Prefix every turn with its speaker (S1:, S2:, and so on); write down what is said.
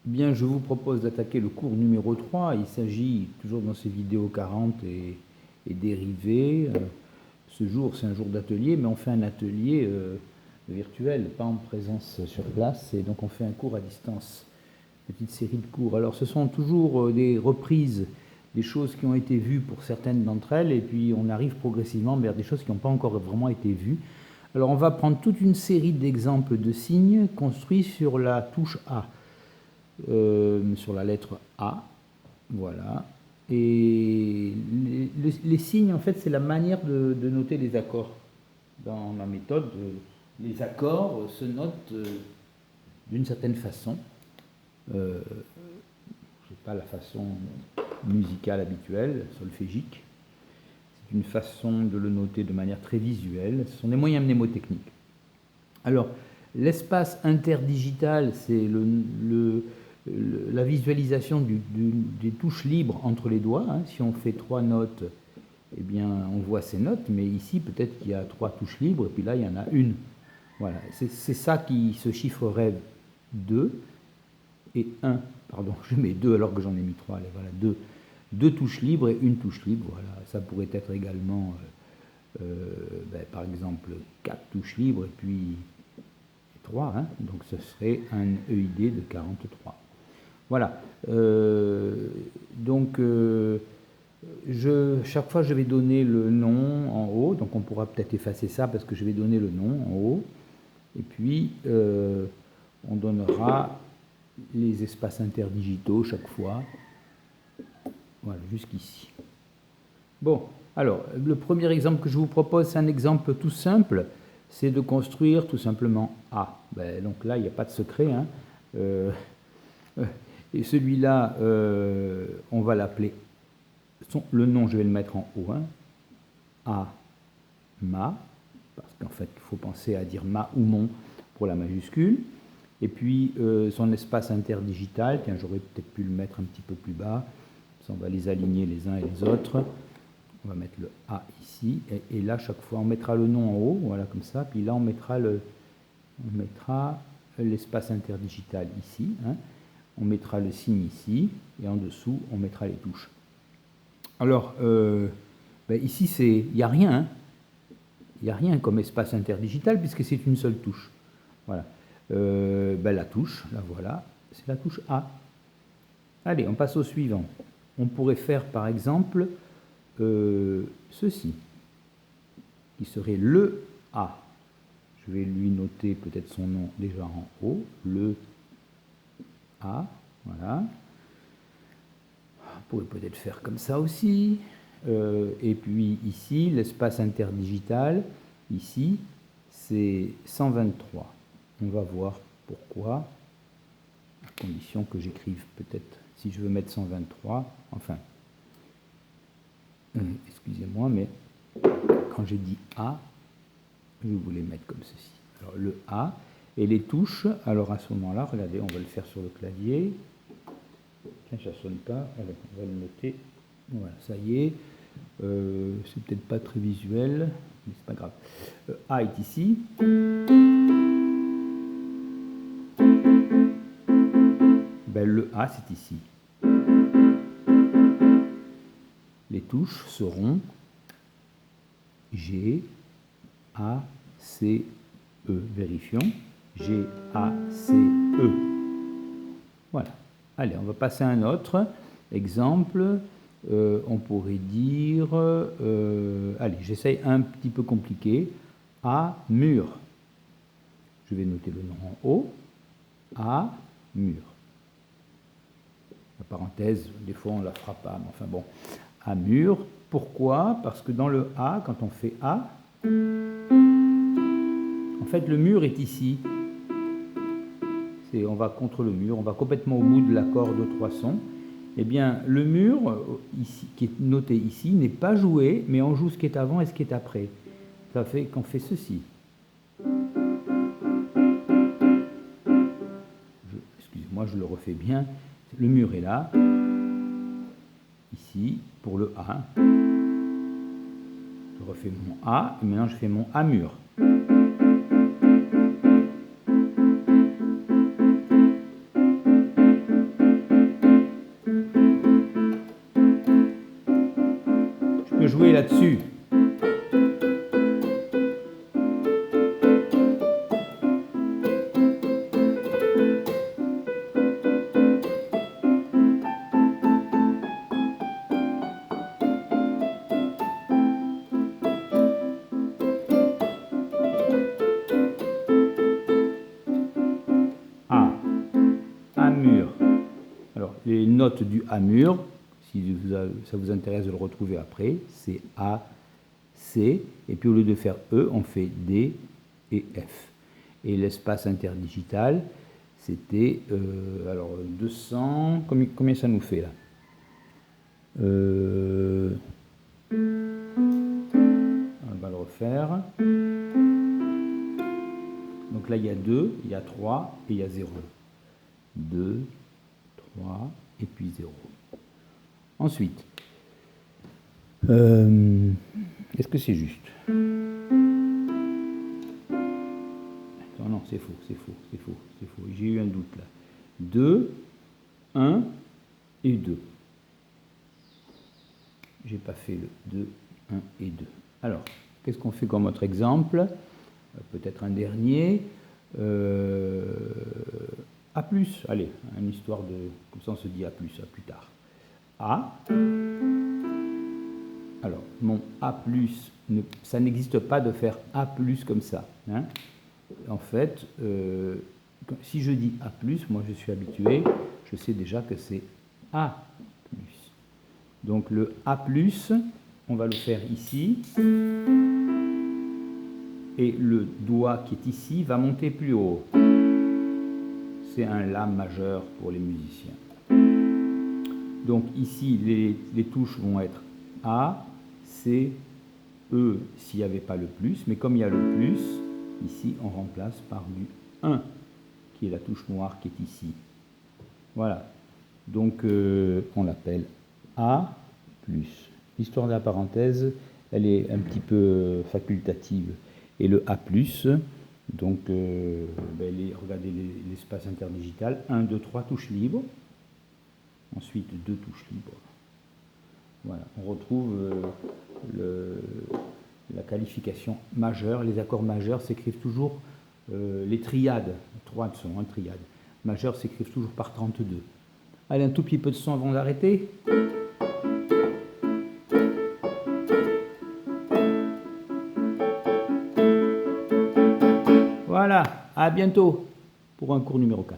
S1: Bien, je vous propose d'attaquer le cours numéro 3. Il s'agit, toujours dans ces vidéos 40 et dérivés. Ce jour, c'est un jour d'atelier, mais on fait un atelier virtuel, pas en présence sur place, et donc on fait un cours à distance, petite série de cours. Alors, ce sont toujours des reprises, des choses qui ont été vues pour certaines d'entre elles, et puis on arrive progressivement vers des choses qui n'ont pas encore vraiment été vues. Alors, on va prendre toute une série d'exemples de signes construits sur la touche A. Sur la lettre A, voilà. Et les signes, en fait, c'est la manière de noter les accords. Dans ma méthode, les accords se notent d'une certaine façon. Je ne sais pas la façon musicale habituelle, solfégique. C'est une façon de le noter de manière très visuelle. Ce sont des moyens mnémotechniques. Alors, l'espace interdigital, c'est la visualisation des touches libres entre les doigts. Hein. Si on fait 3 notes, eh bien, on voit ces notes, mais ici, peut-être qu'il y a 3 touches libres, et puis là, il y en a une. Voilà, c'est ça qui se chiffrerait 2 et 1. Pardon, je mets 2 alors que j'en ai mis 3. Allez, voilà, 2 touches libres et une touche libre. Voilà, ça pourrait être également, par exemple, 4 touches libres et puis 3. Hein. Donc, ce serait un EID de 43. Voilà. Chaque fois, je vais donner le nom en haut. Donc, on pourra peut-être effacer ça parce que je vais donner le nom en haut. Et puis, on donnera les espaces interdigitaux chaque fois. Voilà, jusqu'ici. Bon, alors, le premier exemple que je vous propose, c'est un exemple tout simple. C'est de construire tout simplement A. Donc là, il n'y a pas de secret. Hein. Et celui-là, on va l'appeler, le nom, je vais le mettre en haut, hein, A, ma, parce qu'en fait, il faut penser à dire ma ou mon pour la majuscule. Et puis, son espace interdigital, tiens, j'aurais peut-être pu le mettre un petit peu plus bas. Ça, on va les aligner les uns et les autres. On va mettre le A ici. Et là, chaque fois, on mettra le nom en haut, voilà, comme ça. Puis là, on mettra l'espace interdigital ici, hein. On mettra le signe ici, et en dessous, on mettra les touches. Alors, ici, il n'y a rien. Hein. Il n'y a rien comme espace interdigital, puisque c'est une seule touche. Voilà. La touche, la voilà, c'est la touche A. Allez, on passe au suivant. On pourrait faire, par exemple, ceci, qui serait le A. Je vais lui noter peut-être son nom déjà en haut, le A, voilà. On pourrait peut-être faire comme ça aussi. Et puis ici, l'espace interdigital, ici, c'est 123. On va voir pourquoi, à condition que j'écrive peut-être, si je veux mettre 123, enfin, excusez-moi, mais quand j'ai dit A, je voulais mettre comme ceci. Alors le A, et les touches, alors à ce moment-là, regardez, on va le faire sur le clavier. Tiens, ça ne sonne pas, alors on va le noter. Voilà, ça y est. C'est peut-être pas très visuel, mais c'est pas grave. A est ici. Le A, c'est ici. Les touches seront G, A, C, E. Vérifions. G, A, C, E. Voilà. Allez, on va passer à un autre exemple. On pourrait dire, allez, j'essaye un petit peu compliqué, A, mur. Je vais noter le nom en haut, A, mur. La parenthèse, des fois on ne la fera pas, mais enfin bon, A, mur. Pourquoi? Parce que dans le A, quand on fait A, en fait le mur est ici. On va contre le mur, on va complètement au bout de l'accord de 3 sons. Eh bien, le mur, ici, qui est noté ici, n'est pas joué, mais on joue ce qui est avant et ce qui est après. Ça fait qu'on fait ceci. Excusez-moi, je le refais bien. Le mur est là, ici, pour le A. Je refais mon A, et maintenant je fais mon A mur. jouer là-dessus. A-mur. Alors, les notes du A-mur, si ça vous intéresse de le retrouver après, c'est A, C, et puis au lieu de faire E, on fait D et F. Et l'espace interdigital, c'était, alors 200, combien ça nous fait là? On va le refaire. Donc là, il y a 2, il y a 3 et il y a 0. 2, 3 et puis 0. Ensuite, est-ce que c'est juste? Non, c'est faux, c'est faux, c'est faux, c'est faux. J'ai eu un doute là. 2, 1 et 2. J'ai pas fait le 2, 1 et 2. Alors, qu'est-ce qu'on fait comme autre exemple? Peut-être un dernier. A+, allez, une histoire de... Comme ça on se dit A+, à plus tard. A. Alors, mon A+, ça n'existe pas de faire A+, comme ça. Hein. En fait, si je dis A+, moi je suis habitué, je sais déjà que c'est A+. Donc le A+, on va le faire ici. Et le doigt qui est ici va monter plus haut. C'est un La majeur pour les musiciens. Donc ici, les touches vont être A, C, E s'il n'y avait pas le plus, mais comme il y a le plus, ici on remplace par du 1, qui est la touche noire qui est ici. Voilà. Donc on l'appelle A+. L'histoire de la parenthèse, elle est un petit peu facultative. Et le A+, donc regardez l'espace interdigital, 1, 2, 3 touches libres, ensuite 2 touches libres. Voilà, on retrouve la qualification majeure. Les accords majeurs s'écrivent toujours, les triades, 3 sons, un triade. Majeurs s'écrivent toujours par 32. Allez, un tout petit peu de son avant d'arrêter. Voilà, à bientôt pour un cours numéro 4.